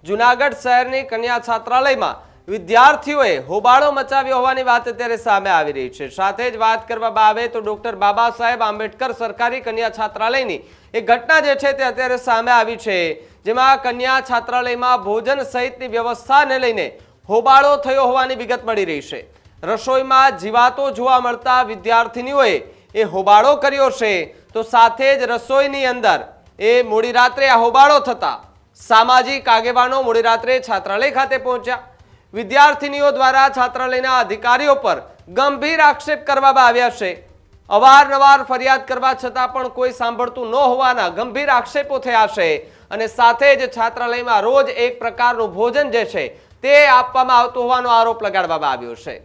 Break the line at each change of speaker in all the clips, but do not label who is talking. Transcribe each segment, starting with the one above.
જૂનાગઢ શહેરની કન્યા છાત્રાલયમાં વિદ્યાર્થીઓએ હોબાળો મચાવ્યો હોવાની વાત અત્યારે સામે આવી રહી છે। સાથે જ વાત કરવામાં આવે તો ડોક્ટર બાબા સાહેબ આંબેડકર સરકારી કન્યા છાત્રાલયની એક ઘટના જે છે તે અત્યારે સામે આવી છે, જેમાં કન્યા છાત્રાલયમાં ભોજન સહિતની વ્યવસ્થાને લઈને હોબાળો થયો હોવાની વિગત મળી રહી છે। રસોઈમાં જીવાતો જોવા મળતા વિદ્યાર્થીનીઓએ એ હોબાળો કર્યો છે, તો સાથે જ રસોઈની અંદર એ મોડી રાત્રે આ હોબાળો થતા સામાજિક આગેવાનો મોડી રાત્રે છાત્રાલય ખાતે પહોંચ્યા। વિદ્યાર્થીનીઓ દ્વારા છાત્રાલયના અધિકારીઓ પર ગંભીર આક્ષેપ કરવામાં આવ્યા છે। અવારનવાર ફરિયાદ કરવા છતાં પણ કોઈ સાંભળતું ન હોવાના ગંભીર આક્ષેપો થયા છે અને સાથે જ છાત્રાલયમાં રોજ એક પ્રકારનું ભોજન જે છે તે આપવામાં આવતું હોવાનો આરોપ લગાડવામાં આવ્યો છે।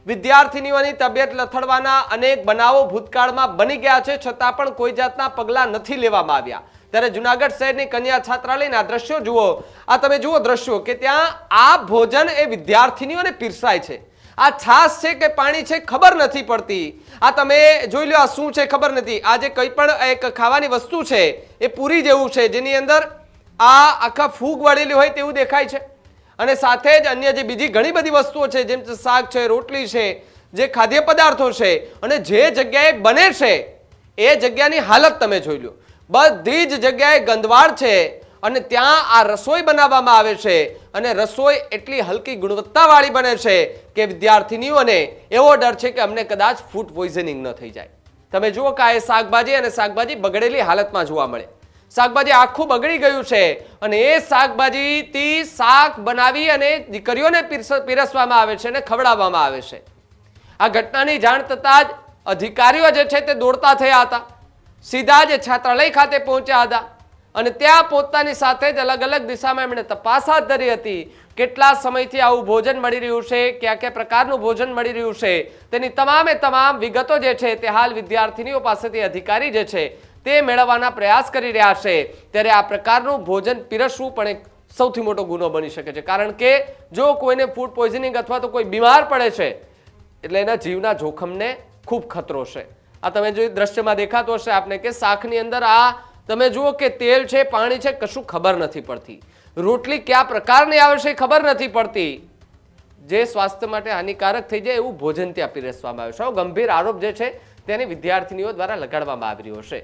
વિદ્યાર્થીનીઓની તબિયત લથડવાના અનેક બનાવો ભૂતકાળમાં બની ગયા છે, છતાં પણ કોઈ જાતના પગલાં નથી લેવામાં આવ્યા। ત્યારે જૂનાગઢ શહેરની કન્યા છાત્રાલયના દ્રશ્યો જુઓ, આ તમે જુઓ દ્રશ્યો કે ત્યાં આ ભોજન એ વિદ્યાર્થીનીઓને પીરસાય છે। આ છાશ છે કે પાણી છે ખબર નથી પડતી। આ તમે જોઈ લો, આ શું છે ખબર નથી। આ જે કંઈ પણ એક ખાવાની વસ્તુ છે એ પૂરી જેવું છે, જેની અંદર આ આખા ફૂગ વળેલી હોય તેવું દેખાય છે અને સાથે જ અન્ય જે બીજી ઘણી બધી વસ્તુઓ છે, જેમ કે શાક છે, રોટલી છે, જે ખાદ્ય પદાર્થો છે, અને જે જગ્યાએ બને છે એ જગ્યાની હાલત તમે જોઈ લો, બધી જ જગ્યાએ ગંદવાડ છે અને ત્યાં આ રસોઈ બનાવવામાં આવે છે અને રસોઈ એટલી હલકી ગુણવત્તાવાળી બને છે કે વિદ્યાર્થીનીઓને એવો ડર છે કે અમને કદાચ ફૂડ પોઈઝનિંગ ન થઈ જાય। તમે જુઓ કે આ શાકભાજી અને શાકભાજી બગડેલી હાલતમાં જોવા મળે। શાકભાજી આખું બગડી ગયું છે અને એ શાકભાજીથી શાક બનાવી અને દીકરીઓને પીરસવામાં આવે છે અને ખવડાવવામાં આવે છે। આ ઘટનાની જાણ થતાં જ અધિકારીઓ જે છે તે દોડતા થયા હતા, સીધા જ છાત્રાલય ખાતે પહોંચ્યા હતા અને ત્યાં પહોંચતાની સાથે જ અલગ અલગ દિશામાં એમણે તપાસ હાથ ધરી હતી। કેટલા સમયથી આવું ભોજન મળી રહ્યું છે, કયા કયા પ્રકારનું ભોજન મળી રહ્યું છે, તેની તમામે તમામ વિગતો જે છે તે હાલ વિદ્યાર્થીનીઓ પાસેથી અધિકારી જે છે તે મેળવવાના પ્રયાસ કરી રહ્યા છે। ત્યારે આ પ્રકારનું ભોજન પીરસવું પણ એક સૌથી મોટો ગુનો બની શકે છે, કારણ કે જો કોઈને ફૂડ પોઈઝનિંગ અથવા તો કોઈ બીમાર પડે છે એટલે એના જીવના જોખમને ખૂબ ખતરો છે। આ તમે જો દ્રશ્યમાં દેખાતો હશે આપને કે શાકની અંદર આ તમે જુઓ કે તેલ છે, પાણી છે, કશું ખબર નથી પડતી। રોટલી કયા પ્રકારની આવે છે ખબર નથી પડતી। જે સ્વાસ્થ્ય માટે હાનિકારક થઈ જાય એવું ભોજન ત્યાં પીરસવામાં આવે છે। ગંભીર આરોપ જે છે તેની વિદ્યાર્થીનીઓ દ્વારા લગાડવામાં આવી રહ્યો છે।